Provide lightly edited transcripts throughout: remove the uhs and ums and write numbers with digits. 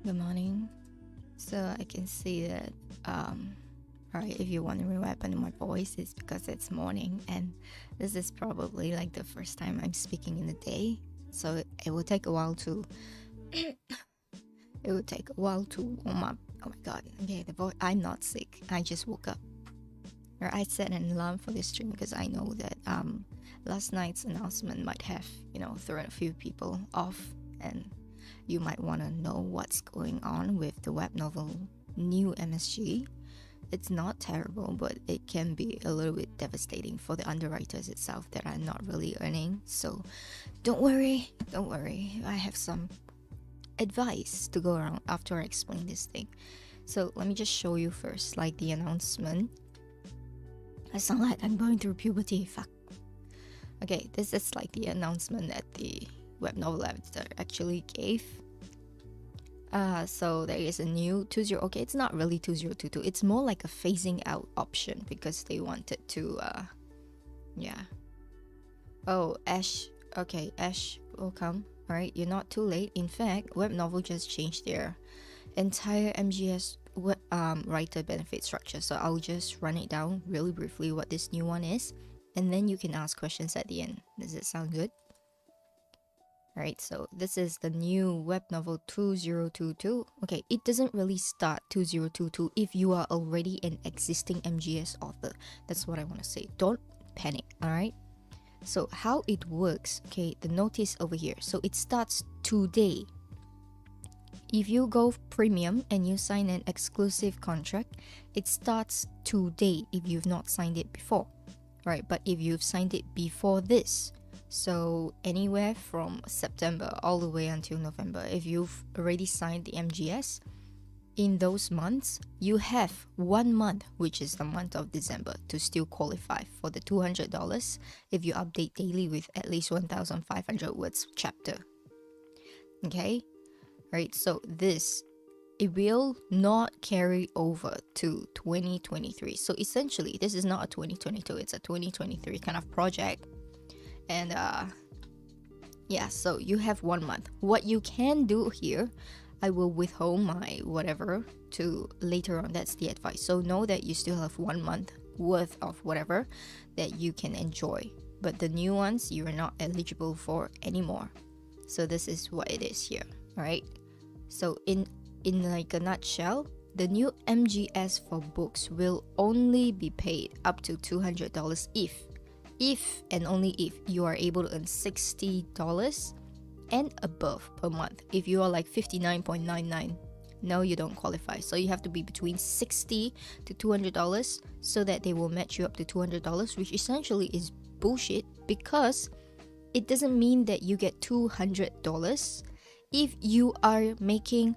Good morning. So I can see that, right, if you're wondering what happened to my voice, it's because it's morning, and this is probably like the first time I'm speaking in the day. So it will take a while to, warm up. Oh my god. Okay, the voice. I'm not sick. I just woke up. Or I set an alarm for this stream because I know that last night's announcement might have thrown a few people off, and you might want to know what's going on with the Webnovel new MSG. It's not terrible, but it can be a little bit devastating for the underwriters itself that are not really earning. So don't worry. I have some advice to go around after I explain this thing. So let me just show you first, like the announcement. I sound like I'm going through puberty. Fuck. Okay, this is like the announcement that the Webnovel editor actually gave. So there is a new 20. Okay, it's not really 2022. It's more like a phasing out option because they wanted to. Yeah. Oh, Ash. Okay, Ash, welcome. All right, you're not too late. In fact, Webnovel just changed their entire MGS writer benefit structure. So I'll just run it down really briefly what this new one is, and then you can ask questions at the end. Does it sound good? Alright, so this is the new Webnovel 2022. Okay, it doesn't really start 2022 if you are already an existing MGS author. That's what I want to say. Don't panic, alright? So how it works, okay, the notice over here. So it starts today. If you go premium and you sign an exclusive contract, it starts today if you've not signed it before. Right, but if you've signed it before this, so anywhere from September all the way until November, if you've already signed the MGS, in those months, you have 1 month, which is the month of December, to still qualify for the $200 if you update daily with at least 1,500 words chapter. Okay? Right, so it will not carry over to 2023. So essentially, this is not a 2022, it's a 2023 kind of project. And yeah, so you have 1 month. What you can do here, I will withhold my whatever to later on. That's the advice. So know that you still have 1 month worth of whatever that you can enjoy, but the new ones you are not eligible for anymore. So this is what it is here. All right, so in like a nutshell, the new MGS for books will only be paid up to $200 if and only if you are able to earn $60 and above per month. If you are like 59.99, no, you don't qualify. So you have to be between $60 to $200 so that they will match you up to $200, which essentially is bullshit because it doesn't mean that you get $200 if you are making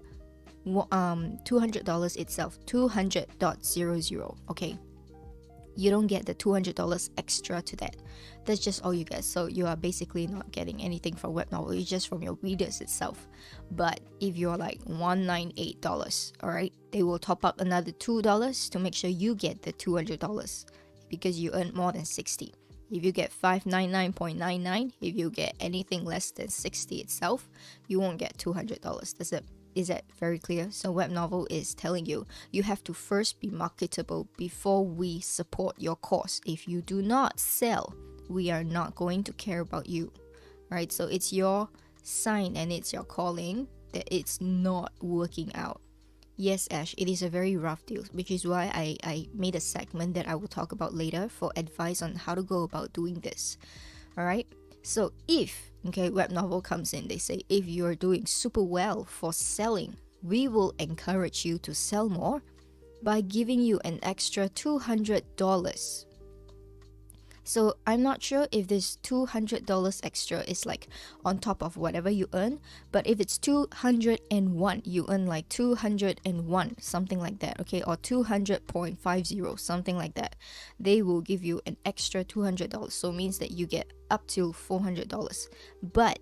$200 itself, 200.00. Okay, you don't get the $200 extra to that. That's just all you get. So you are basically not getting anything from Webnovel. It's just from your readers itself. But if you're like $198, all right, they will top up another $2 to make sure you get the $200 because you earn more than 60. If you get $599.99, if you get anything less than 60 itself, you won't get $200. Is that very clear? So Webnovel is telling you, you have to first be marketable before we support your cause. If you do not sell, we are not going to care about you. Right? So it's your sign and it's your calling that it's not working out. Yes, Ash, it is a very rough deal, which is why I made a segment that I will talk about later for advice on how to go about doing this. Alright? So if, Webnovel comes in, they say, if you're doing super well for selling, we will encourage you to sell more by giving you an extra $200. So I'm not sure if this $200 extra is like on top of whatever you earn, but if it's 201, you earn like 201, something like that, okay, or 200.50, something like that. They will give you an extra $200, so it means that you get up to $400. But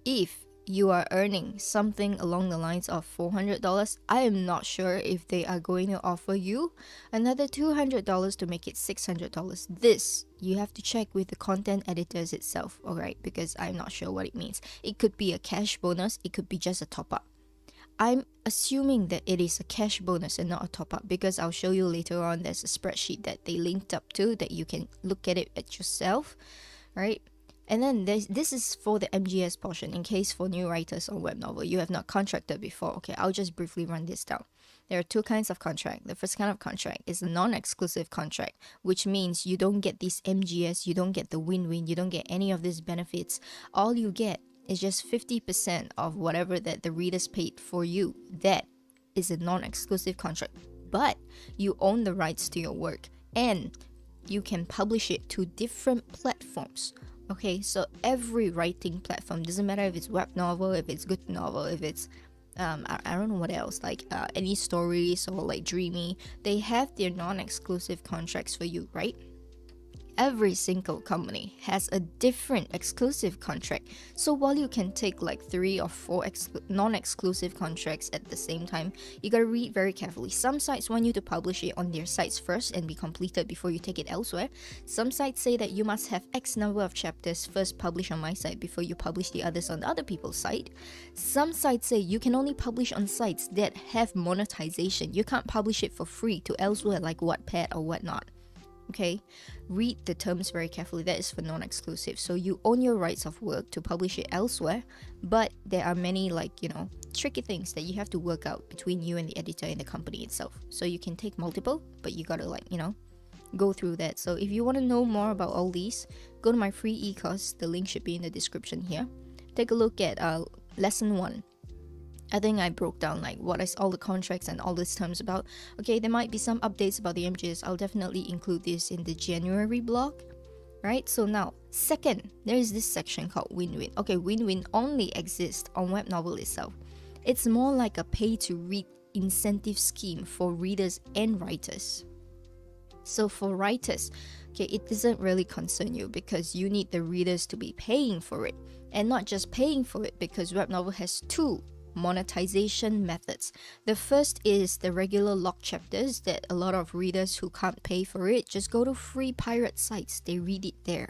if you are earning something along the lines of $400, I am not sure if they are going to offer you another $200 to make it $600. This, you have to check with the content editors itself, alright? Because I'm not sure what it means. It could be a cash bonus, it could be just a top up. I'm assuming that it is a cash bonus and not a top up, because I'll show you later on. There's a spreadsheet that they linked up to that you can look at it at yourself, right? And then this is for the MGS portion, in case for new writers on Webnovel, you have not contracted before. Okay, I'll just briefly run this down. There are two kinds of contract. The first kind of contract is a non-exclusive contract, which means you don't get this MGS, you don't get the win-win, you don't get any of these benefits. All you get is just 50% of whatever that the readers paid for you. That is a non-exclusive contract. But you own the rights to your work, and you can publish it to different platforms. Okay, so every writing platform, doesn't matter if it's Webnovel, if it's Good Novel, if it's I don't know what else, like any stories or like Dreamy, they have their non-exclusive contracts for you, right? Every single company has a different exclusive contract. So while you can take like 3 or 4 non-exclusive contracts at the same time, you gotta read very carefully. Some sites want you to publish it on their sites first and be completed before you take it elsewhere. Some sites say that you must have X number of chapters first published on my site before you publish the others on other people's site. Some sites say you can only publish on sites that have monetization. You can't publish it for free to elsewhere like Wattpad or whatnot. Okay, read the terms very carefully. That is for non-exclusive. So you own your rights of work to publish it elsewhere, but there are many tricky things that you have to work out between you and the editor and the company itself. So you can take multiple, but you gotta go through that. So if you want to know more about all these, go to my free e-course. The link should be in the description here. Take a look at lesson 1. I think I broke down like what is all the contracts and all these terms about. Okay, there might be some updates about the MGS. I'll definitely include this in the January blog, right? So now, second, there is this section called win-win. Okay, win-win only exists on Webnovel itself. It's more like a pay-to-read incentive scheme for readers and writers. So for writers, okay, it doesn't really concern you because you need the readers to be paying for it, and not just paying for it, because Webnovel has 2 monetization methods. The first is the regular locked chapters that a lot of readers who can't pay for it just go to free pirate sites. They read it there.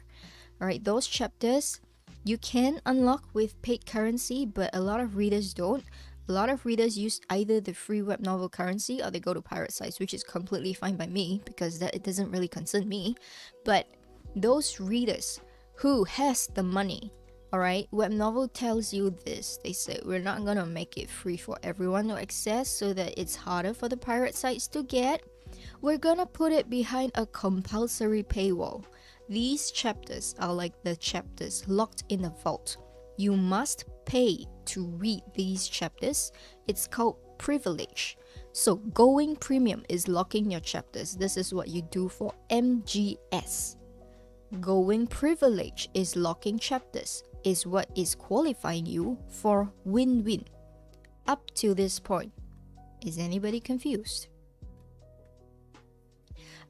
Alright, those chapters you can unlock with paid currency, but a lot of readers don't. A lot of readers use either the free Webnovel currency or they go to pirate sites, which is completely fine by me because that it doesn't really concern me. But those readers who has the money, alright, Webnovel tells you this. They say, we're not gonna make it free for everyone to access so that it's harder for the pirate sites to get. We're gonna put it behind a compulsory paywall. These chapters are like the chapters locked in a vault. You must pay to read these chapters. It's called privilege. So going premium is locking your chapters. This is what you do for MGS. Going privilege is locking chapters, is what is qualifying you for win-win. Up to this point, is anybody confused?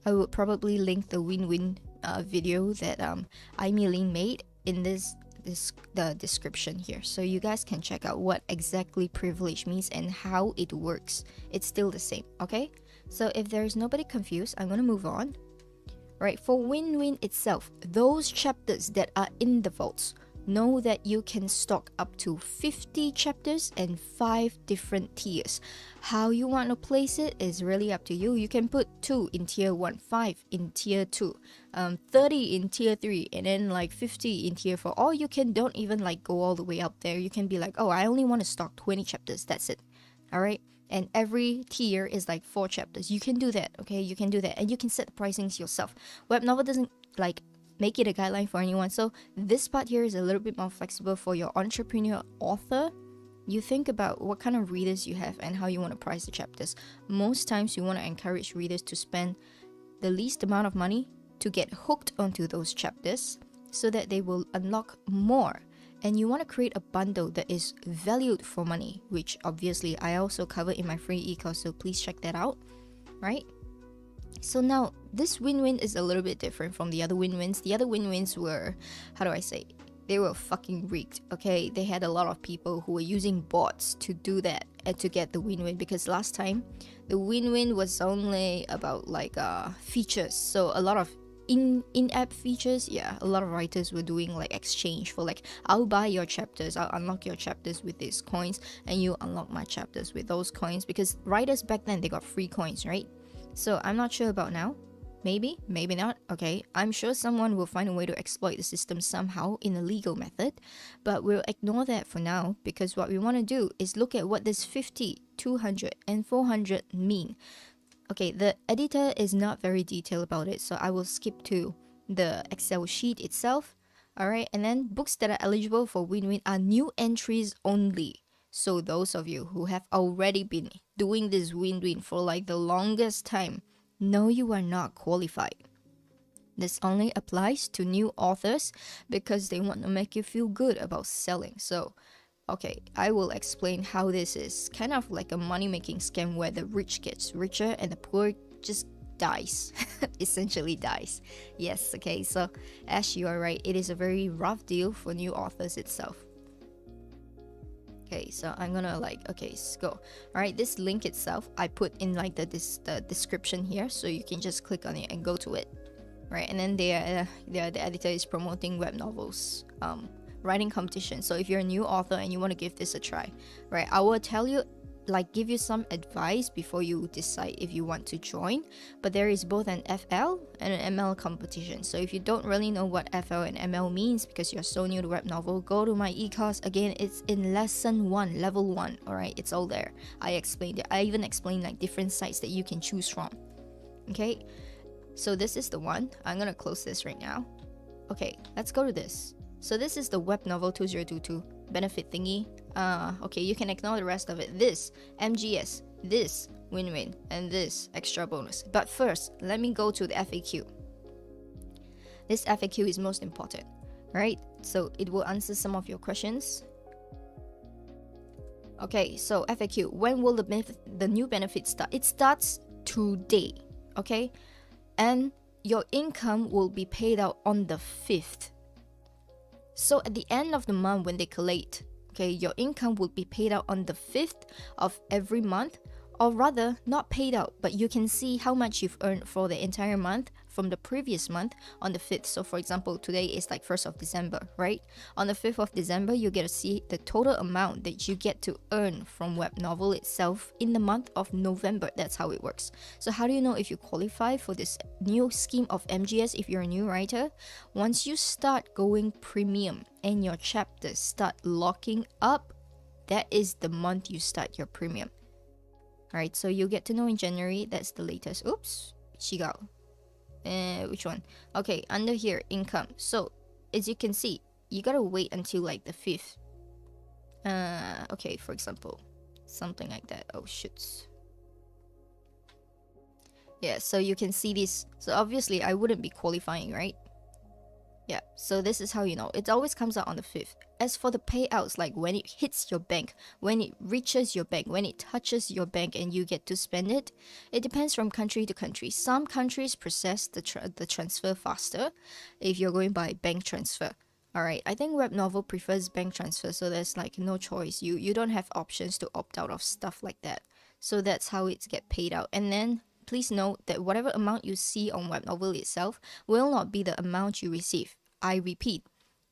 I would probably link the win-win video that Aimeeling made in the description here, so you guys can check out what exactly privilege means and how it works. It's still the same, okay? So if there is nobody confused, I'm gonna move on. Right, for win-win itself, those chapters that are in the vaults, know that you can stock up to 50 chapters and 5 different tiers. How you want to place it is really up to you. You can put 2 in tier 1, 5 in tier 2, 30 in tier 3, and then like 50 in tier 4. Or you can don't even like go all the way up there. You can be like, oh, I only want to stock 20 chapters. That's it. Alright? And every tier is like 4 chapters. You can do that, okay? You can do that. And you can set the pricings yourself. Webnovel doesn't like make it a guideline for anyone. So this part here is a little bit more flexible for your entrepreneur author. You think about what kind of readers you have and how you want to price the chapters. Most times you want to encourage readers to spend the least amount of money to get hooked onto those chapters so that they will unlock more. And you want to create a bundle that is valued for money, which obviously I also cover in my free e-course, so please check that out, right? So now, this win-win is a little bit different from the other win-wins. The other win-wins were, how do I say, they were fucking rigged, okay? They had a lot of people who were using bots to do that and to get the win-win, because last time, the win-win was only about like features. So a lot of in-app features, yeah, a lot of writers were doing like exchange for like, I'll buy your chapters, I'll unlock your chapters with these coins, and you unlock my chapters with those coins, because writers back then, they got free coins, right? So I'm not sure about now. Maybe, maybe not. Okay, I'm sure someone will find a way to exploit the system somehow in a legal method, but we'll ignore that for now, because what we want to do is look at what this 50, 200, and 400 mean. Okay, the editor is not very detailed about it, so I will skip to the Excel sheet itself. Alright, and then books that are eligible for win-win are new entries only. So those of you who have already been doing this win-win for like the longest time, no, you are not qualified. This only applies to new authors because they want to make you feel good about selling. So, okay, I will explain how this is kind of like a money-making scam where the rich gets richer and the poor just dies, essentially dies. Yes, okay, so Ash, you are right. It is a very rough deal for new authors itself. Okay, so I'm gonna like, okay, let's go. All right, this link itself, I put in like the description here, so you can just click on it and go to it, right? And then the editor is promoting Webnovels writing competition. So if you're a new author and you want to give this a try, right, I will tell you, like, give you some advice before you decide if you want to join. But there is both an FL and an ML competition. So if you don't really know what FL and ML means because you're so new to Webnovel, go to my e-course. Again, it's in lesson 1, level 1. All right, it's all there. I explained it. I even explained like different sites that you can choose from. Okay, so this is the one. I'm gonna close this right now. Okay, let's go to this. So this is the Webnovel 2022 benefit thingy. Okay, you can ignore the rest of it. This MGS, this win-win, and this extra bonus. But first, let me go to the FAQ. This FAQ is most important, right? So it will answer some of your questions. Okay, so FAQ, when will the new benefit start? It starts today, okay? And your income will be paid out on the 5th. So at the end of the month when they collate, okay, your income will be paid out on the 5th of every month, or rather not paid out, but you can see how much you've earned for the entire month from the previous month on the 5th. So for example, today is like 1st of December, right? On the 5th of December, you get to see the total amount that you get to earn from Webnovel itself in the month of November. That's how it works. So how do you know if you qualify for this new scheme of MGS if you're a new writer? Once you start going premium and your chapters start locking up, that is the month you start your premium. Alright, so you'll get to know in January. That's the latest. Oops, Chigao. Which one? Okay, under here, income. So, as you can see, you gotta wait until like the 5th. Okay, for example, something like that. Oh, shoots. Yeah, so you can see this. So obviously, I wouldn't be qualifying, right? Yeah, so this is how you know. It always comes out on the 5th. As for the payouts, like when it hits your bank, when it reaches your bank, when it touches your bank and you get to spend it, it depends from country to country. Some countries process the transfer faster if you're going by bank transfer. Alright, I think Webnovel prefers bank transfer, so there's like no choice. You don't have options to opt out of stuff like that. So that's how it gets paid out. And then please note that whatever amount you see on Webnovel itself will not be the amount you receive. I repeat,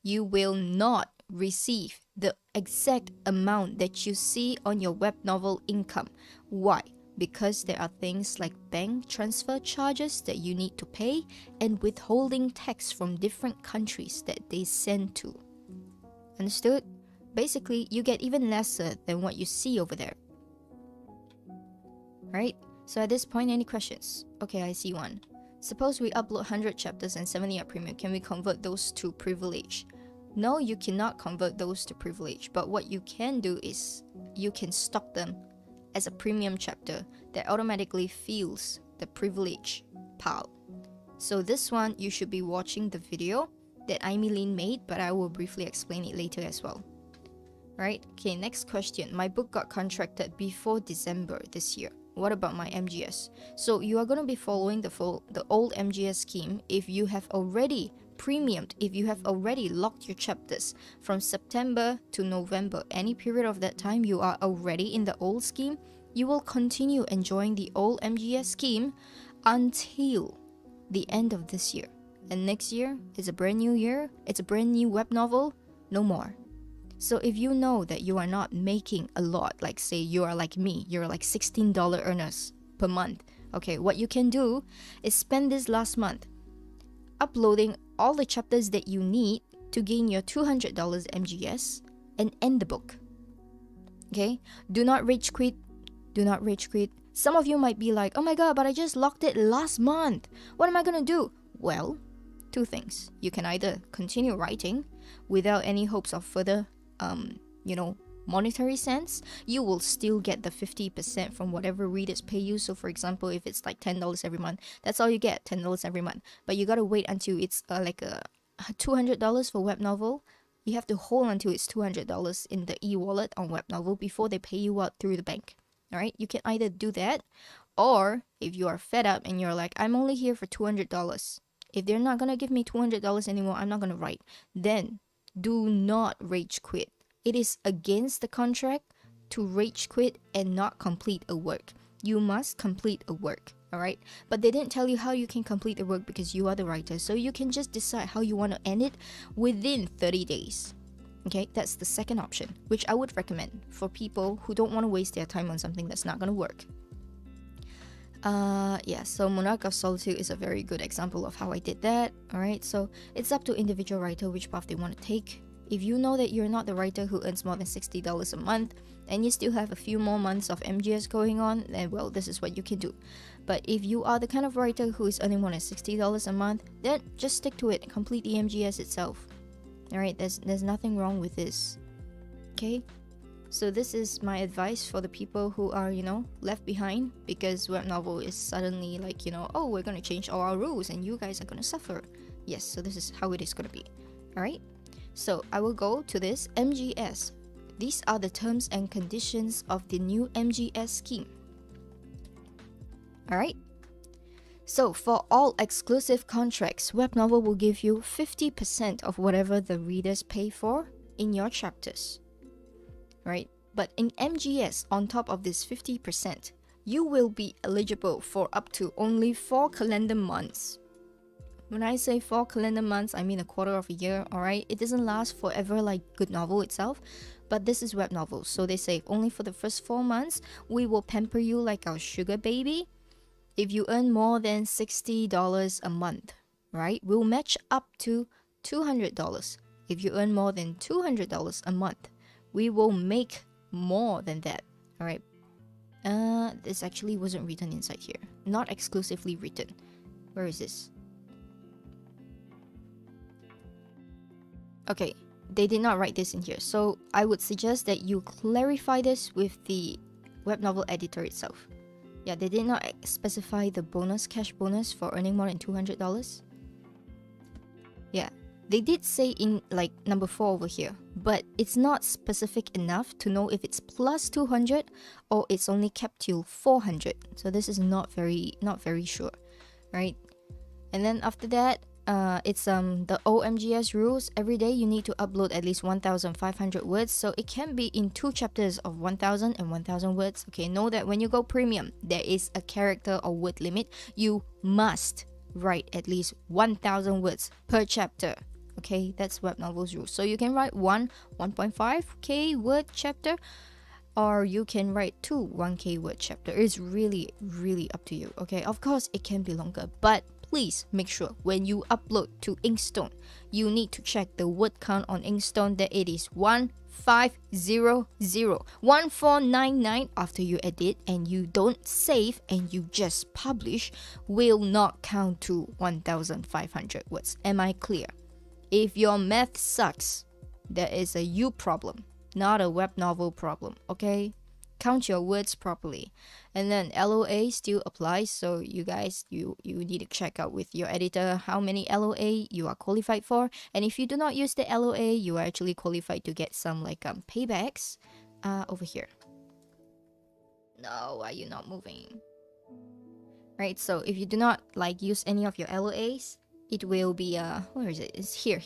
you will not receive the exact amount that you see on your Webnovel income. Why? Because there are things like bank transfer charges that you need to pay and withholding tax from different countries that they send to. Understood? Basically, you get even lesser than what you see over there. Right? So at this point, any questions? Okay, I see one. Suppose we upload 100 chapters and 70 are premium. Can we convert those to privilege? No, you cannot convert those to privilege. But what you can do is you can stock them as a premium chapter that automatically fills the privilege pile. So this one, you should be watching the video that Aimeline made, but I will briefly explain it later as well. Right? Okay, next question. My book got contracted before December this year. What about my MGS? So you are going to be following the old MGS scheme if you have already premiumed, if you have already locked your chapters from September to November, any period of that time you are already in the old scheme, you will continue enjoying the old MGS scheme until the end of this year. and next year is a brand new year, it's a brand new web novel, no more. So if you know that you are not making a lot, like say you are like me, you're like $16 earners per month, okay, what you can do is spend this last month uploading all the chapters that you need to gain your $200 MGS and end the book. Okay, do not rage quit. Do not rage quit. Some of you might be like, oh my god, but I just locked it last month. What am I gonna do? Well, two things. You can either continue writing without any hopes of further monetary sense. You will still get the 50% from whatever readers pay you. So for example, if it's like $10 every month, that's all you get, $10 every month. But you gotta wait until it's like a $200 for Webnovel. You have to hold until it's $200 in the e-wallet on Webnovel before they pay you out through the bank. All right, you can either do that, or if you are fed up and you're like, I'm only here for $200. If they're not gonna give me $200 anymore, I'm not gonna write. Then do not rage quit. It is against the contract to rage quit and not complete a work. You must complete a work, all right? But they didn't tell you how you can complete the work because you are the writer. So you can just decide how you want to end it within 30 days. Okay, that's the second option, which I would recommend for people who don't want to waste their time on something that's not going to work. So Monarch of Solitude is a very good example of how I did that. All right, so it's up to individual writer which path they want to take. If you know that you're not the writer who earns more than $60 a month and you still have a few more months of MGS going on, then well, this is what you can do. But if you are the kind of writer who is earning more than $60 a month, then just stick to it, complete the MGS itself. Alright, there's nothing wrong with this. Okay? So this is my advice for the people who are, left behind because Webnovel is suddenly like, oh, we're gonna change all our rules and you guys are gonna suffer. Yes, so this is how it is gonna be. Alright? So I will go to this MGS. These are the terms and conditions of the new MGS scheme. Alright? So for all exclusive contracts, Webnovel will give you 50% of whatever the readers pay for in your chapters. Right? But in MGS, on top of this 50%, you will be eligible for up to only 4 calendar months. When I say 4 calendar months, I mean a quarter of a year, alright? It doesn't last forever like good novel itself, but this is Webnovel. So they say only for the first 4 months, we will pamper you like our sugar baby. If you earn more than $60 a month, right, we'll match up to $200. If you earn more than $200 a month, we will make more than that, all right? This actually wasn't written inside here. Not exclusively written. Where is this? Okay, they did not write this in here. So I would suggest that you clarify this with the Webnovel editor itself. Yeah, they did not specify the cash bonus for earning more than $200. Yeah, they did say in like number 4 over here, but it's not specific enough to know if it's plus 200 or it's only kept till 400. So this is not very sure, right? And then after that, it's the OMGS rules. Every day you need to upload at least 1,500 words, so it can be in 2 chapters of 1,000 and 1,000 words. Okay, know that when you go premium, there is a character or word limit. You must write at least 1,000 words per chapter. Okay, that's Webnovel's rule. So you can write 1.5k word chapter, or you can write 2 1k word chapter. It's really up to you. Okay, of course it can be longer, but please make sure when you upload to Inkstone, you need to check the word count on Inkstone that it is 1500. 1499 after you edit and you don't save and you just publish will not count to 1,500 words. Am I clear? If your math sucks, that is a you problem, not a Webnovel problem, okay? Count your words properly. And then LOA still applies, so you guys, you need to check out with your editor how many LOA you are qualified for. And if you do not use the LOA, you are actually qualified to get some like paybacks over here. No, why are you not moving? Right, so if you do not like use any of your LOAs, it will be where is it? It's here.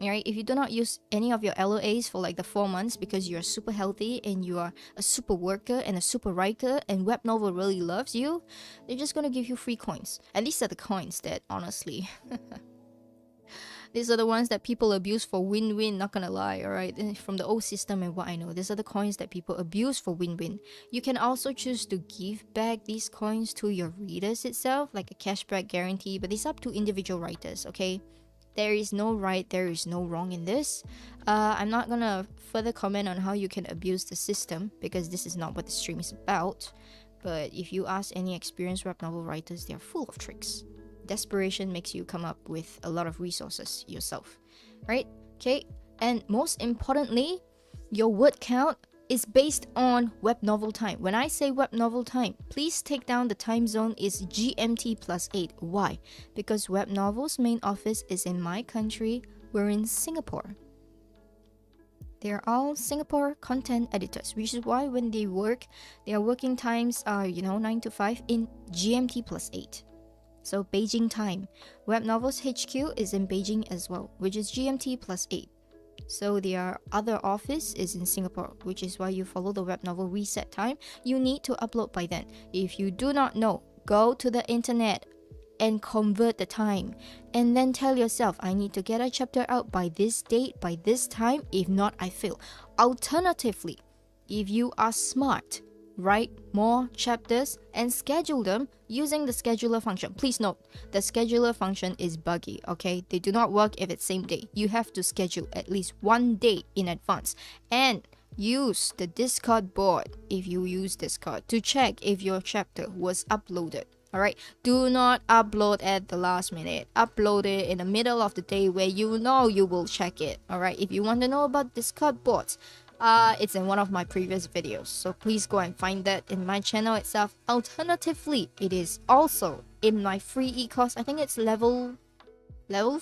Alright, if you do not use any of your LOAs for like the 4 months because you're super healthy and you are a super worker and a super writer and Webnovel really loves you, they're just gonna give you free coins. And these are the coins that honestly These are the ones that people abuse for win-win, not gonna lie, alright? From the old system and what I know, these are the coins that people abuse for win-win. You can also choose to give back these coins to your readers itself, like a cashback guarantee, but it's up to individual writers, okay? There is no right, there is no wrong in this. I'm not gonna further comment on how you can abuse the system, because this is not what the stream is about. But if you ask any experienced web novel writers, they are full of tricks. Desperation makes you come up with a lot of resources yourself, right? Okay, and most importantly, your word count is based on web novel time. When I say web novel time, please take down the time zone is GMT +8. Why? Because Web Novel's main office is in my country. We're in Singapore. They're all Singapore content editors, which is why when they work, their working times are, 9 to 5 in GMT +8. So Beijing time. Web Novel's HQ is in Beijing as well, which is GMT +8. So their other office is in Singapore, which is why you follow the Web Novel reset time. You need to upload by then. If you do not know, go to the internet and convert the time. And then tell yourself, I need to get a chapter out by this date, by this time. If not, I fail. Alternatively, if you are smart, write more chapters and schedule them using the scheduler function. Please note, the scheduler function is buggy, okay? They do not work if it's same day. You have to schedule at least 1 day in advance. And use the Discord board, if you use Discord, to check if your chapter was uploaded. Alright, do not upload at the last minute. Upload it in the middle of the day where you know you will check it. Alright, if you want to know about Discord boards, it's in one of my previous videos, so please go and find that in my channel itself. Alternatively, it is also in my free e-course. I think it's level 5,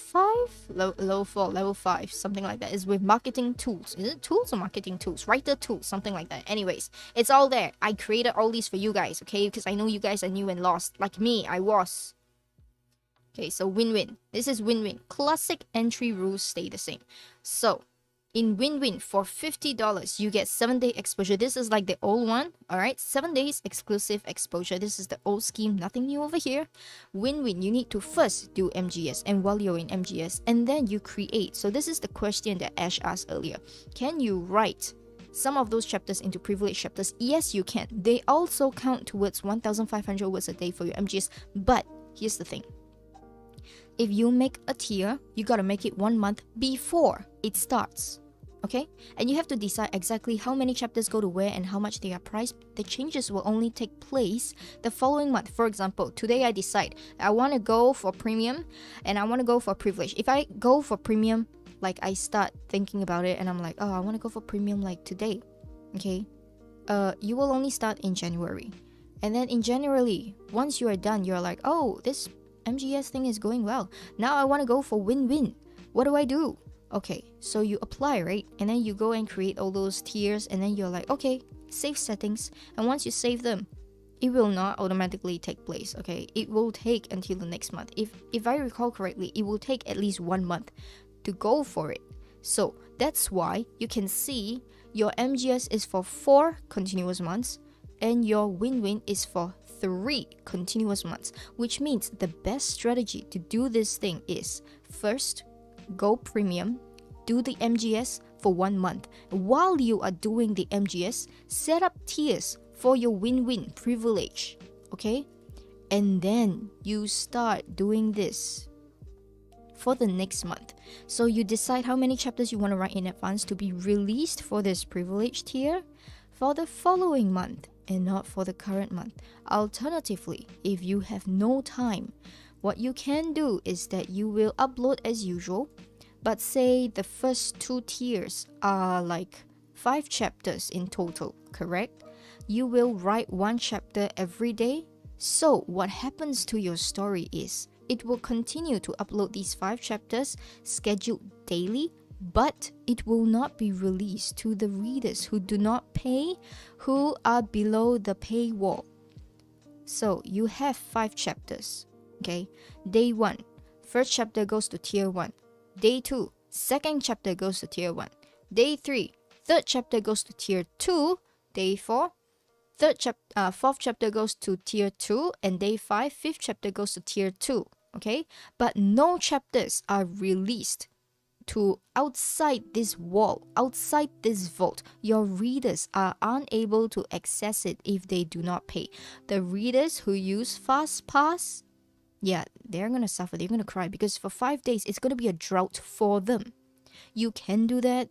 level 4, level 5, something like that. It's with marketing tools. Is it tools or marketing tools? Writer tools, something like that. Anyways, it's all there. I created all these for you guys, okay? Because I know you guys are new and lost, like me. I was. Okay, so win-win. This is win-win. Classic entry rules stay the same. So in win-win, for $50, you get 7-day exposure. This is like the old one, all right? 7 days exclusive exposure. This is the old scheme, nothing new over here. Win-win, you need to first do MGS, and while you're in MGS, and then you create. So this is the question that Ash asked earlier. Can you write some of those chapters into privileged chapters? Yes, you can. They also count towards 1,500 words a day for your MGS. But here's the thing. If you make a tier, you gotta make it 1 month before it starts. Okay? And you have to decide exactly how many chapters go to where and how much they are priced. The changes will only take place the following month. For example, today I decide I want to go for premium and I want to go for privilege. If I go for premium, like I start thinking about it and I'm like, oh, I want to go for premium like today. Okay? You will only start in January. And then in January, once you are done, you're like, oh, this MGS thing is going well. Now I want to go for win-win. What do I do? Okay, so you apply, right? And then you go and create all those tiers, and then you're like, okay, save settings. And once you save them, it will not automatically take place, okay? It will take until the next month. If I recall correctly, it will take at least 1 month to go for it. So that's why you can see your MGS is for 4 continuous months, and your win-win is for 3 continuous months, which means the best strategy to do this thing is first, go premium, do the MGS for 1 month. While you are doing the MGS, set up tiers for your win-win privilege, okay? And then you start doing this for the next month. So you decide how many chapters you want to write in advance to be released for this privilege tier for the following month and not for the current month. Alternatively, if you have no time, what you can do is that you will upload as usual, but say the first 2 tiers are like 5 chapters in total, correct? You will write 1 chapter every day. So what happens to your story is it will continue to upload these 5 chapters scheduled daily, but it will not be released to the readers who do not pay, who are below the paywall. So you have 5 chapters. Okay, day 1, first chapter goes to tier 1. Day 2, second chapter goes to tier 1. Day 3, third chapter goes to tier 2. Day 4, fourth chapter goes to tier 2. And day 5, fifth chapter goes to tier 2. okay? But no chapters are released to outside this wall, outside this vault. Your readers are unable to access it if they do not pay. The readers who use FastPass, yeah, they're gonna suffer, they're gonna cry, because for 5 days it's gonna be a drought for them. You can do that,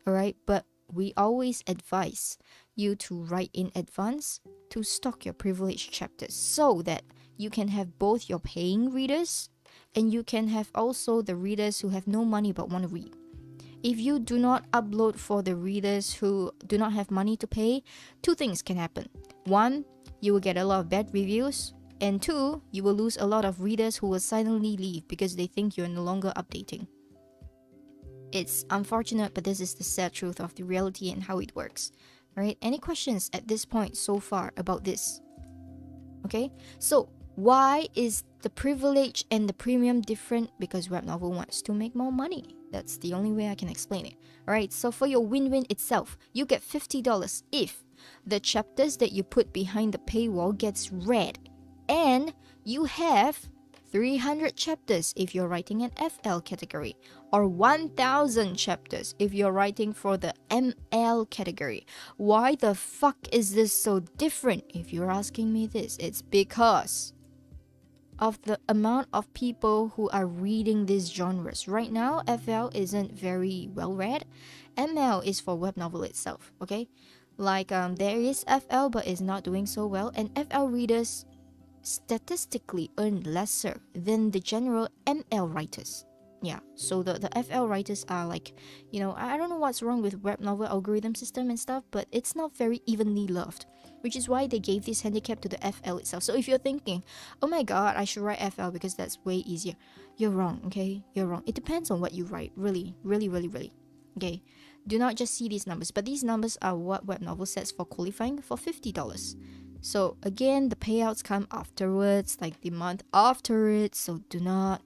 all right, but we always advise you to write in advance to stock your privileged chapters so that you can have both your paying readers and you can have also the readers who have no money but want to read. If you do not upload for the readers who do not have money to pay, two things can happen. One, you will get a lot of bad reviews, and two, you will lose a lot of readers who will silently leave because they think you're no longer updating. It's unfortunate, but this is the sad truth of the reality and how it works. Alright, any questions at this point so far about this? Okay, so why is the privilege and the premium different? Because Webnovel wants to make more money. That's the only way I can explain it. Alright, so for your win-win itself, you get $50 if the chapters that you put behind the paywall gets read, and you have 300 chapters if you're writing an FL category, or 1,000 chapters if you're writing for the ML category. Why the fuck is this so different? If you're asking me this, it's because of the amount of people who are reading these genres. Right now, FL isn't very well read. ML is for Webnovel itself, okay? Like, there is FL, but it's not doing so well, and FL readers statistically earn lesser than the general ML writers. Yeah, so the FL writers are like, you know, I don't know what's wrong with Webnovel algorithm system and stuff, but it's not very evenly loved, which is why they gave this handicap to the FL itself. So if you're thinking, oh my god, I should write FL because that's way easier, you're wrong, okay? You're wrong. It depends on what you write, really, really, really, really. Okay, do not just see these numbers, but these numbers are what Webnovel sets for qualifying for $50. So again, the payouts come afterwards, like the month after it. So do not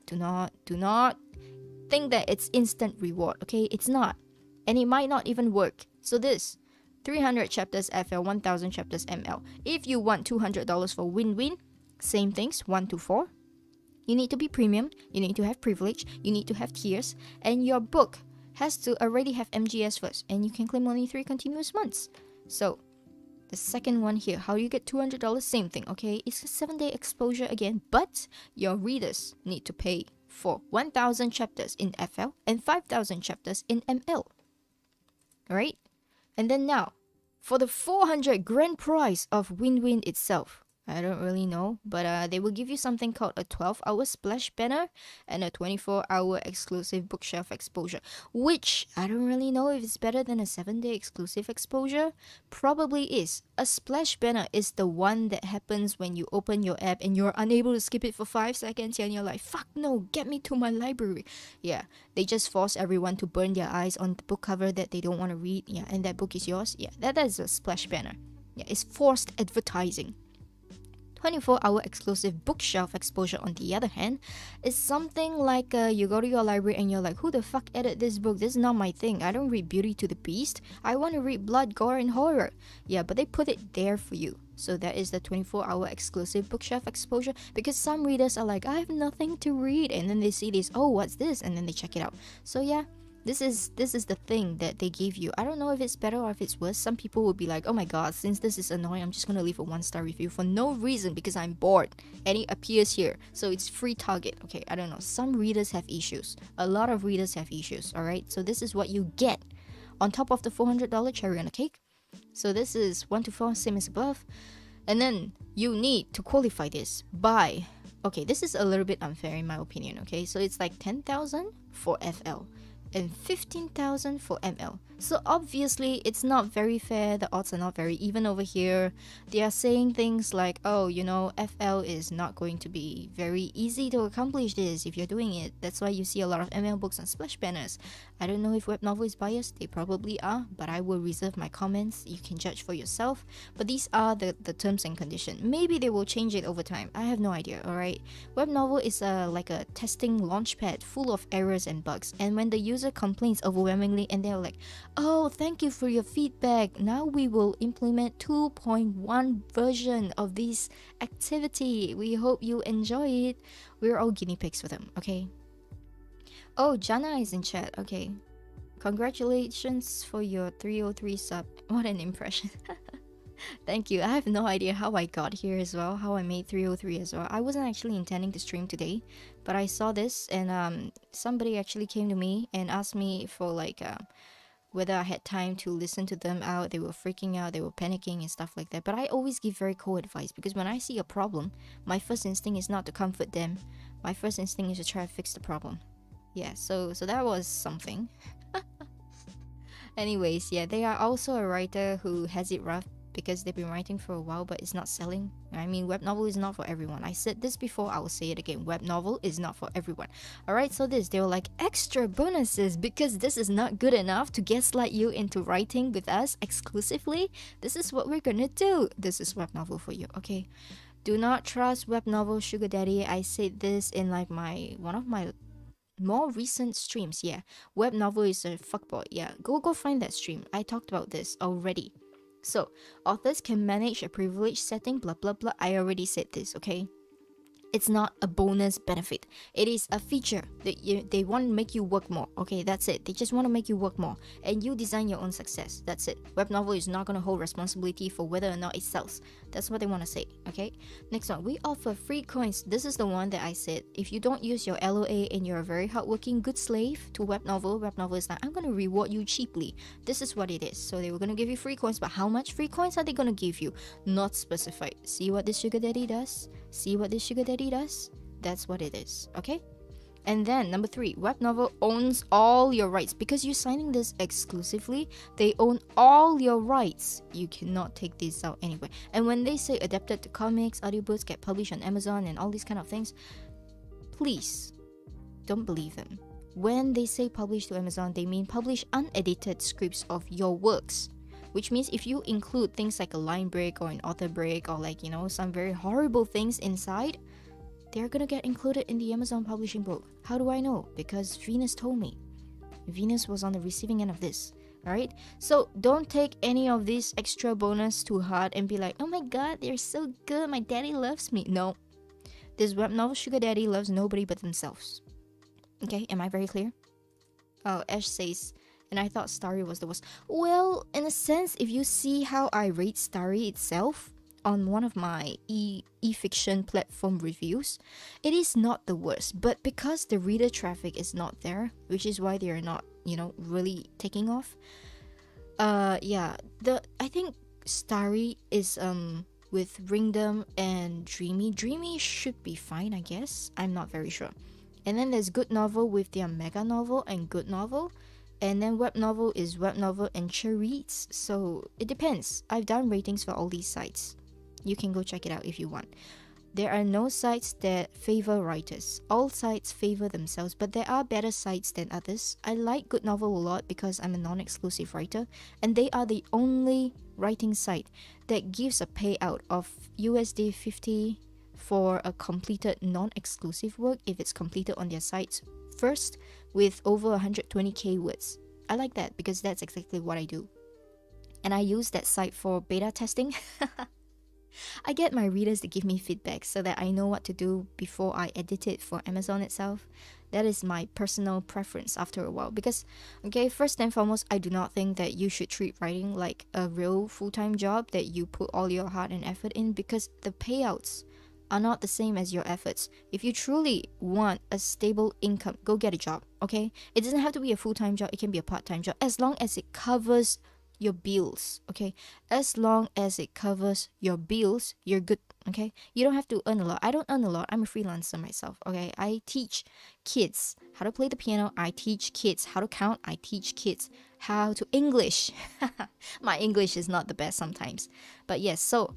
think that it's instant reward, okay? It's not. And it might not even work. So this, 300 chapters FL, 1,000 chapters ML. If you want $200 for win-win, same things, 1 to 4. You need to be premium, you need to have privilege, you need to have tiers, and your book has to already have MGS first, and you can claim only 3 continuous months. So the second one here, how do you get $200? Same thing, okay? It's a 7-day exposure again, but your readers need to pay for 1,000 chapters in FL and 5,000 chapters in ML. Alright? And then now, for the 400 grand prize of Win-Win itself, I don't really know, but they will give you something called a 12-hour splash banner and a 24-hour exclusive bookshelf exposure, which I don't really know if it's better than a 7-day exclusive exposure. Probably is. A splash banner is the one that happens when you open your app and you're unable to skip it for 5 seconds and you're like, fuck no, get me to my library. Yeah, they just force everyone to burn their eyes on the book cover that they don't want to read. Yeah, and that book is yours. Yeah, that is a splash banner. Yeah, it's forced advertising. 24-hour exclusive bookshelf exposure, on the other hand, is something like you go to your library and you're like, who the fuck edited this book? This is not my thing. I don't read Beauty to the Beast. I want to read blood, gore, and horror. Yeah, but they put it there for you. So that is the 24-hour exclusive bookshelf exposure, because some readers are like, I have nothing to read, and then they see this, oh, what's this? And then they check it out. So yeah, this is the thing that they give you. I don't know if it's better or if it's worse. Some people will be like, oh my god, since this is annoying, I'm just gonna leave a 1-star review for no reason because I'm bored, and it appears here, so it's free target. Okay, I don't know, some readers have issues, a lot of readers have issues. Alright, so this is what you get on top of the $400 cherry on the cake. So this is 1 to 4, same as above. And then you need to qualify this by, okay, this is a little bit unfair in my opinion. Okay, so it's like 10,000 for FL and 15,000 for ML. So obviously it's not very fair. The odds are not very even over here. They are saying things like, oh, you know, FL is not going to be very easy to accomplish this if you're doing it. That's why you see a lot of ML books on splash banners. I don't know if Webnovel is biased. They probably are, but I will reserve my comments. You can judge for yourself. But these are the terms and conditions. Maybe they will change it over time. I have no idea, alright? Webnovel is like a testing launchpad full of errors and bugs. And when the user user complaints overwhelmingly, and they're like, oh, thank you for your feedback. Now we will implement 2.1 version of this activity. We hope you enjoy it. We're all guinea pigs for them, okay? Oh, Jana is in chat. Okay. Congratulations for your 303 sub. What an impression. Thank you. I have no idea how I got here as well, how I made 303 as well. I wasn't actually intending to stream today, but I saw this, and somebody actually came to me and asked me for like whether I had time to listen to them out. They were freaking out, they were panicking and stuff like that. But I always give very cool advice, because when I see a problem, my first instinct is not to comfort them. My first instinct is to try to fix the problem. Yeah, so that was something. Anyways, yeah, they are also a writer who has it rough because they've been writing for a while, but it's not selling. I mean, web novel is not for everyone. I said this before, I will say it again. Web novel is not for everyone. Alright, so they were like, extra bonuses because this is not good enough to gaslight you into writing with us exclusively. This is what we're gonna do. This is web novel for you, okay? Do not trust web novel sugar daddy. I said this in like one of my more recent streams. Yeah, web novel is a fuckboy. Yeah, go find that stream. I talked about this already. So authors can manage a privilege setting, blah blah blah. I already said this, okay? It's not a bonus benefit. It is a feature that they want to make you work more. Okay, that's it. They just want to make you work more, and you design your own success. That's it. Web novel is not going to hold responsibility for whether or not it sells. That's what they want to say. Okay. Next one, we offer free coins. This is the one that I said. If you don't use your LOA and you're a very hardworking good slave to web novel is like, I'm going to reward you cheaply. This is what it is. So they were going to give you free coins, but how much free coins are they going to give you? Not specified. See what this sugar daddy does? See what this sugar daddy does? That's what it is, okay? And then number 3, web novel owns all your rights. Because you're signing this exclusively, they own all your rights. You cannot take this out anywhere. And when they say adapted to comics, audiobooks, get published on Amazon and all these kind of things, please don't believe them. When they say publish to Amazon, they mean publish unedited scripts of your works. Which means if you include things like a line break or an author break or like, you know, some very horrible things inside, they're gonna get included in the Amazon publishing book. How do I know? Because Venus told me. Venus was on the receiving end of this. Alright? So don't take any of this extra bonus too hard and be like, oh my god, they're so good, my daddy loves me. No. This web novel sugar daddy loves nobody but themselves. Okay, am I very clear? Oh, Ash says, and I thought Starry was the worst. Well, in a sense, if you see how I rate Starry itself on one of my e-fiction platform reviews, it is not the worst. But because the reader traffic is not there, which is why they are not, you know, really taking off. I think Starry is with Ringdom and Dreamy. Dreamy should be fine, I guess. I'm not very sure. And then there's Good Novel with their Mega Novel and Good Novel. And then web novel is web novel and Reads. So it depends. I've done ratings for all these sites. You can go check it out if you want. There are no sites that favor writers. All sites favor themselves, but there are better sites than others. I like Good Novel a lot because I'm a non-exclusive writer, and they are the only writing site that gives a payout of USD 50 for a completed non-exclusive work if it's completed on their sites first with over 120k words. I like that because that's exactly what I do. And I use that site for beta testing. I get my readers to give me feedback so that I know what to do before I edit it for Amazon itself. That is my personal preference after a while. Because, okay, first and foremost, I do not think that you should treat writing like a real full-time job that you put all your heart and effort in, because the payouts are not the same as your efforts. If you truly want a stable income, go get a job, okay? It doesn't have to be a full-time job, it can be a part-time job, as long as it covers your bills, okay? As long as it covers your bills, you're good, okay? You don't have to earn a lot. I don't earn a lot. I'm a freelancer myself, okay? I teach kids how to play the piano. I teach kids how to count. I teach kids how to English. My English is not the best sometimes. But yes, so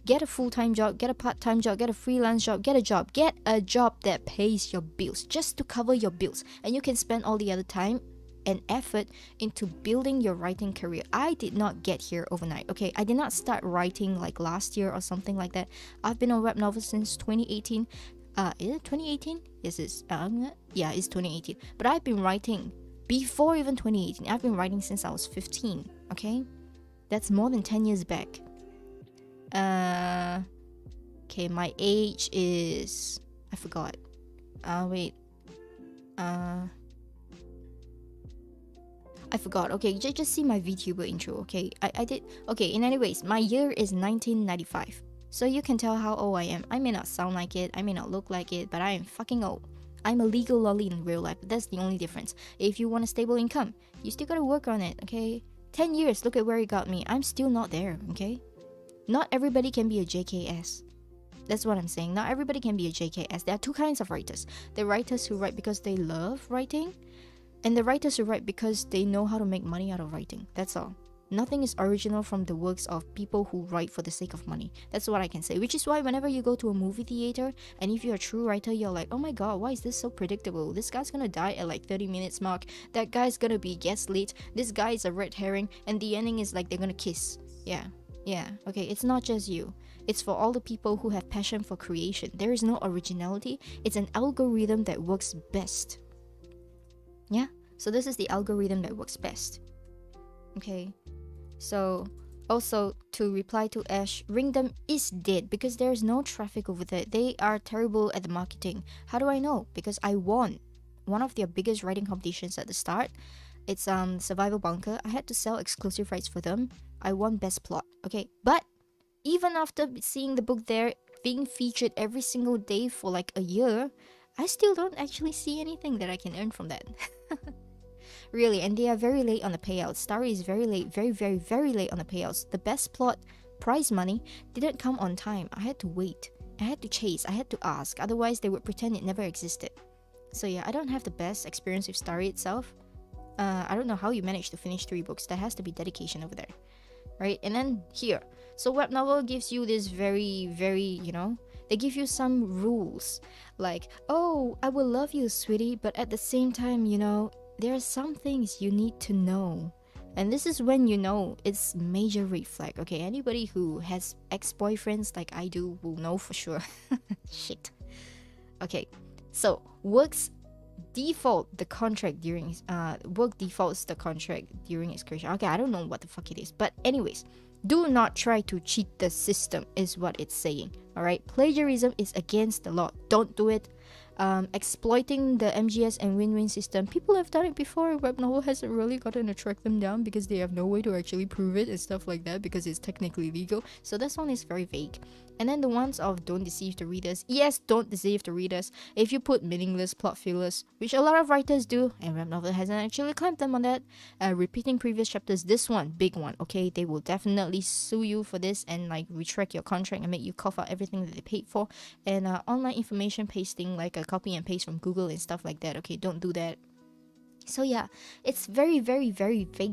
get a full-time job, get a part-time job, get a freelance job, get a job that pays your bills, just to cover your bills. And you can spend all the other time and effort into building your writing career. I did not get here overnight, okay? I did not start writing like last year or something like that. I've been on web novel since 2018. Is it 2018? Yes, it's 2018. But I've been writing before even 2018. I've been writing since I was 15, okay? That's more than 10 years back. Okay, my age is... I forgot. Wait. I forgot. Okay, just see my VTuber intro, okay? I did... Okay, in any ways, my year is 1995. So you can tell how old I am. I may not sound like it, I may not look like it, but I am fucking old. I'm a legal lolly in real life. That's the only difference. If you want a stable income, you still gotta work on it, okay? 10 years, look at where it got me. I'm still not there, okay? Not everybody can be a JKS. That's what I'm saying. Not everybody can be a JKS. There are two kinds of writers. The writers who write because they love writing, and the writers who write because they know how to make money out of writing. That's all. Nothing is original from the works of people who write for the sake of money. That's what I can say. Which is why whenever you go to a movie theater, and if you're a true writer, you're like, oh my god, why is this so predictable? This guy's gonna die at like 30 minutes mark. That guy's gonna be gaslit. This guy is a red herring. And the ending is like they're gonna kiss. Yeah. Okay, it's not just you. It's for all the people who have passion for creation. There is no originality. It's an algorithm that works best. Yeah? So this is the algorithm that works best. Okay. So, also, to reply to Ash, Ringdom is dead because there is no traffic over there. They are terrible at the marketing. How do I know? Because I won one of their biggest writing competitions at the start. It's Survival Bunker. I had to sell exclusive rights for them. I won best plot. Okay, but even after seeing the book there being featured every single day for like a year, I still don't actually see anything that I can earn from that. Really, and they are very late on the payouts. Starry is very late, very late on the payouts. The best plot prize money didn't come on time. I had to wait. I had to chase. I had to ask. Otherwise, they would pretend it never existed. So yeah, I don't have the best experience with Starry itself. I don't know how you managed to finish 3 books. There has to be dedication over there. Right? And then here. So Webnovel gives you this very, you know, they give you some rules. Like, oh, I will love you, sweetie, but at the same time, you know, there are some things you need to know. And this is when you know it's major red flag. Okay, anybody who has ex-boyfriends like I do will know for sure. Shit. Okay, so work defaults the contract during execution. Okay, I don't know what the fuck it is, but anyways, do not try to cheat the system is what it's saying. All right, plagiarism is against the law. Don't do it. Exploiting the MGS and win-win system. People have done it before. Webnovel hasn't really gotten to track them down because they have no way to actually prove it and stuff like that because it's technically legal. So this one is very vague. And then the ones of don't deceive the readers. Yes, don't deceive the readers. If you put meaningless plot fillers, which a lot of writers do, and Webnovel hasn't actually claimed them on that, repeating previous chapters, this one, big one, okay? They will definitely sue you for this and like retract your contract and make you cough out everything that they paid for. And online information pasting, like a copy and paste from Google and stuff like that, okay? Don't do that. So yeah, it's very vague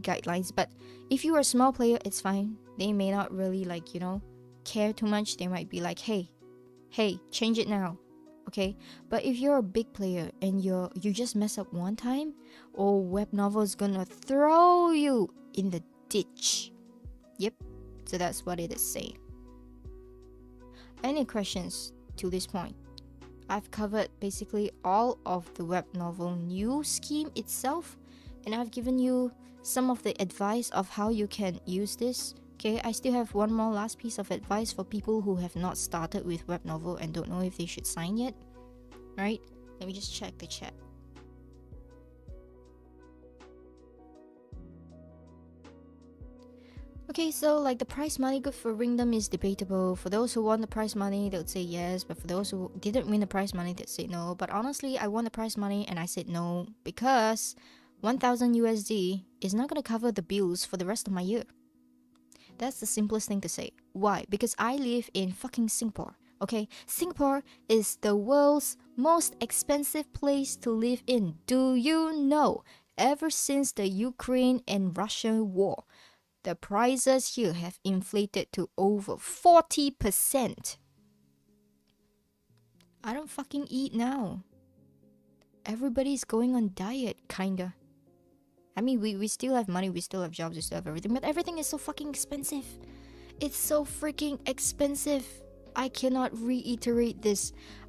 guidelines, but if you are a small player, it's fine. They may not really like, you know, care too much. They might be like, hey, change it now, okay? But if you're a big player and you just mess up one time, Webnovel is gonna throw you in the ditch. Yep, so that's what it is saying. Any questions to this point? I've covered basically all of the Webnovel new scheme itself, and I've given you some of the advice of how you can use this. Okay, I still have one more last piece of advice for people who have not started with Webnovel and don't know if they should sign yet. Right? Let me just check the chat. Okay, so like the prize money good for Ringdom is debatable. For those who won the prize money, they would say yes, but for those who didn't win the prize money, they'd say no. But honestly, I won the prize money and I said no because 1,000 USD is not going to cover the bills for the rest of my year. That's the simplest thing to say. Why? Because I live in fucking Singapore. Okay, Singapore is the world's most expensive place to live in. Do you know? Ever since the Ukraine and Russia war, the prices here have inflated to over 40%. I don't fucking eat now. Everybody's going on diet, kinda. I mean, we still have money, we still have jobs, we still have everything, but everything is so fucking expensive. It's so freaking expensive. I cannot reiterate this.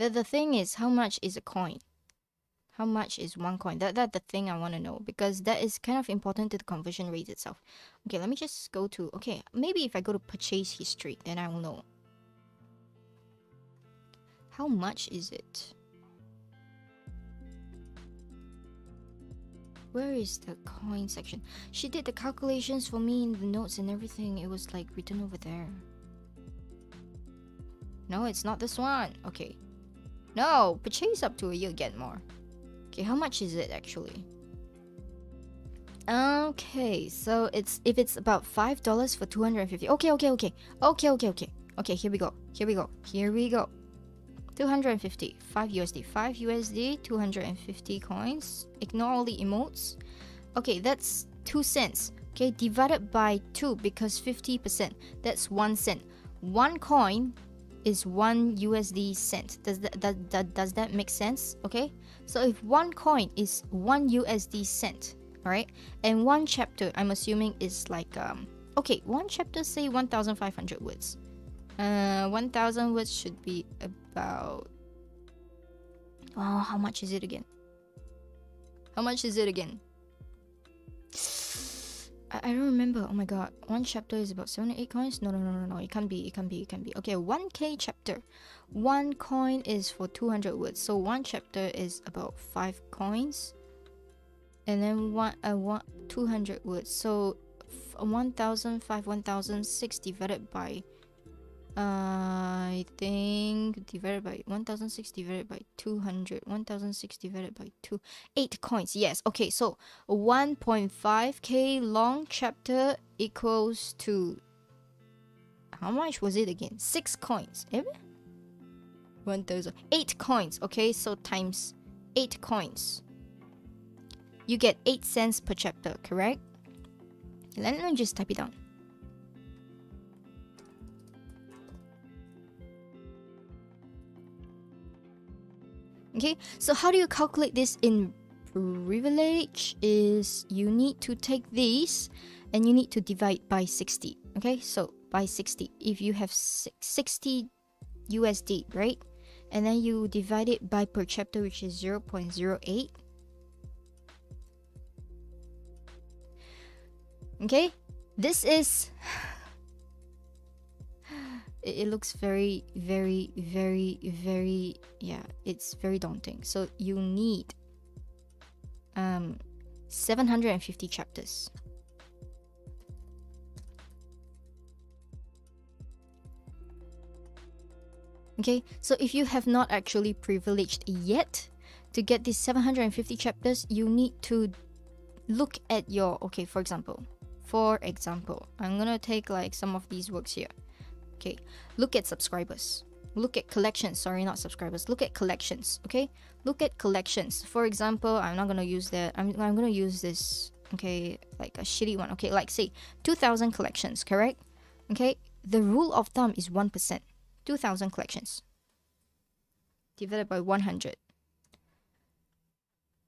But the thing is, how much is a coin? How much is one coin? That's the thing I want to know, because that is kind of important to the conversion rate itself. Okay, let me just go to, okay, maybe if I go to purchase history, then I will know. How much is it? Where is the coin section? She did the calculations for me in the notes and everything. It was like written over there. No, it's not this one. Okay. No, purchase up to a year, get more. Okay, how much is it actually? Okay, so if it's about $5 for 250. Okay. Okay, here we go. 250, 5 USD, 5 USD, 250 coins. Ignore all the emotes. Okay, that's 2 cents. Okay, divided by 2 because 50%. That's 1 cent. 1 coin is 1 USD cent. Does that make sense? Okay, so if 1 coin is 1 USD cent, all right, and 1 chapter, I'm assuming is like okay, 1 chapter say 1,500 words. 1,000 words should be about, oh, how much is it again? I don't remember. Oh my god. 1 chapter is about 78 coins? No. It can't be. Okay, 1K chapter. 1 coin is for 200 words. So 1 chapter is about 5 coins. And then 200 words. So 1,005, 1,006 divided by, I think, divided by 1,006 divided by 200. 1,006 divided by 2. 8 coins. Yes. Okay, so 1.5K long chapter equals to, how much was it again? 6 coins. 1,000. 8 coins. Okay, so times 8 coins. You get 8 cents per chapter, correct? Let me just type it down. Okay, so how do you calculate this in privilege? Is you need to take these and you need to divide by 60. Okay, so by 60. If you have 60 USD, right? And then you divide it by per chapter, which is 0.08. Okay, this is... It looks very, yeah, it's very daunting. So you need 750 chapters. Okay, so if you have not actually privileged yet, to get these 750 chapters, you need to look at your, okay, for example, I'm gonna take like some of these works here. Okay, look at subscribers. Look at collections. Sorry, not subscribers. Look at collections. Okay, look at collections. For example, I'm not gonna use that. I'm gonna use this. Okay, like a shitty one. Okay, like say 2,000 collections. Correct? Okay, the rule of thumb is 1%. 2,000 collections divided by 100.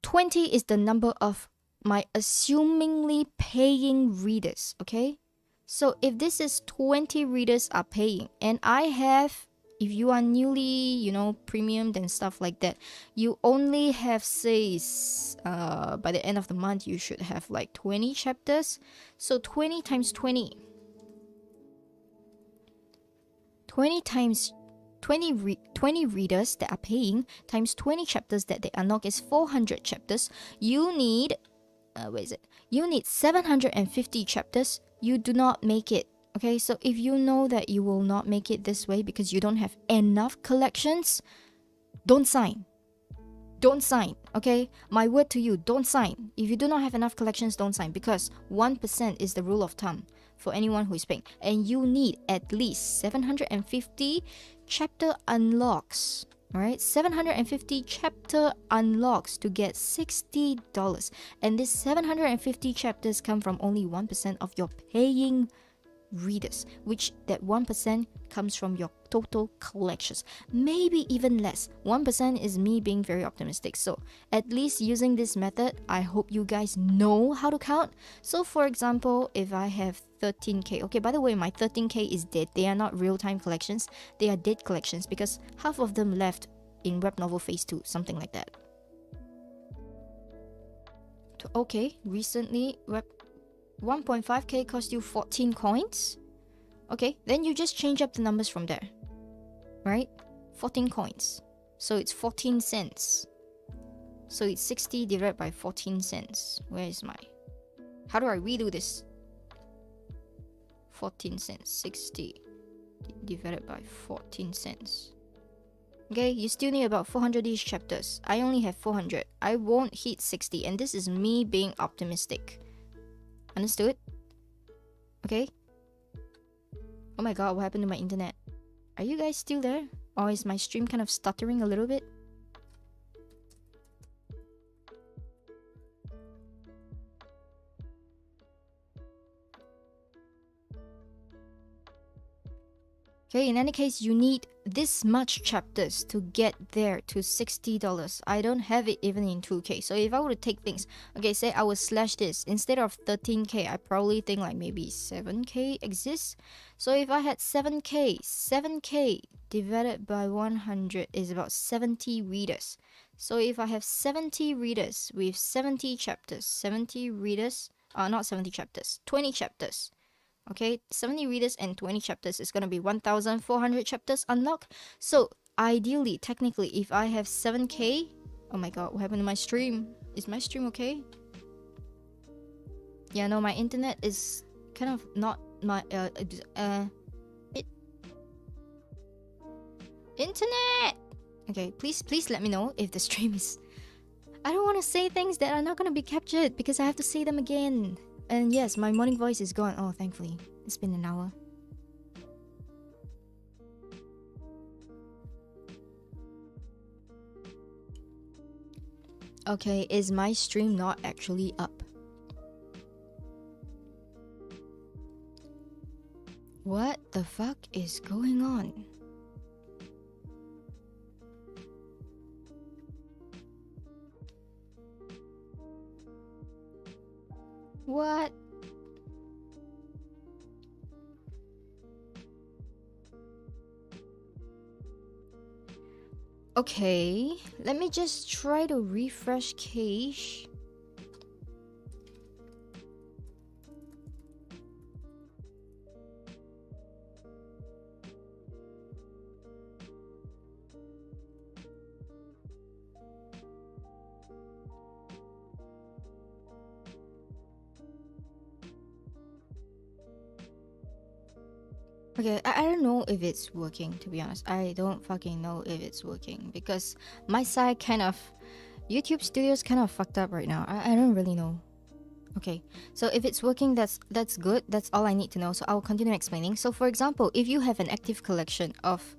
20 is the number of my assumingly paying readers. Okay. So if this is 20 readers are paying, and I have, if you are newly, premium and stuff like that, you only have, say, by the end of the month, you should have like 20 chapters. So 20 times 20. 20 times 20 readers that are paying times 20 chapters that they unlock is 400 chapters. You need, You need 750 chapters. You do not make it. Okay, so if you know that you will not make it this way because you don't have enough collections, don't sign. Don't sign, okay? My word to you, don't sign. If you do not have enough collections, don't sign, because 1% is the rule of thumb for anyone who is paying. And you need at least 750 chapter unlocks. Alright, 750 chapter unlocks to get $60. And these 750 chapters come from only 1% of your paying readers, which that 1% comes from your total collections, maybe even less. 1% is me being very optimistic. So at least using this method, I hope you guys know how to count. So for example, if I have 13k, okay, by the way, my 13k is dead. They are not real-time collections, they are dead collections because half of them left in Webnovel Phase 2, something like that. Okay, recently, 1.5k cost you 14 coins. Okay, then you just change up the numbers from there, right? 14 coins. So it's 14 cents. So it's 60 divided by 14 cents. Where is my... How do I redo this? 14 cents. 60 divided by 14 cents. Okay, you still need about 400-ish chapters. I only have 400. I won't hit 60, and this is me being optimistic. Understood? Okay? Oh my god, what happened to my internet? Are you guys still there? Or is my stream kind of stuttering a little bit? Okay, in any case, you need this much chapters to get there to $60. I don't have it even in 2k. So if I were to take things, okay, say I would slash this. Instead of 13k, I probably think like maybe 7k exists. So if I had 7k divided by 100 is about 70 readers. So if I have 70 readers with 70 chapters, 70 readers, not 70 chapters, 20 chapters. Okay, 70 readers and 20 chapters is going to be 1,400 chapters unlocked. So ideally, technically, if I have 7k... Oh my god, what happened to my stream? Is my stream okay? Yeah, no, my internet is kind of not my... Internet! Okay, please let me know if the stream is... I don't want to say things that are not going to be captured because I have to say them again. And yes, my morning voice is gone. Oh, thankfully. It's been an hour. Okay, is my stream not actually up? What the fuck is going on? What? Okay, let me just try to refresh cache. Okay, I don't know if it's working, to be honest. I don't fucking know if it's working because my side kind of... YouTube Studio's kind of fucked up right now. I don't really know. Okay, so if it's working, that's good. That's all I need to know. So I'll continue explaining. So for example, if you have an active collection of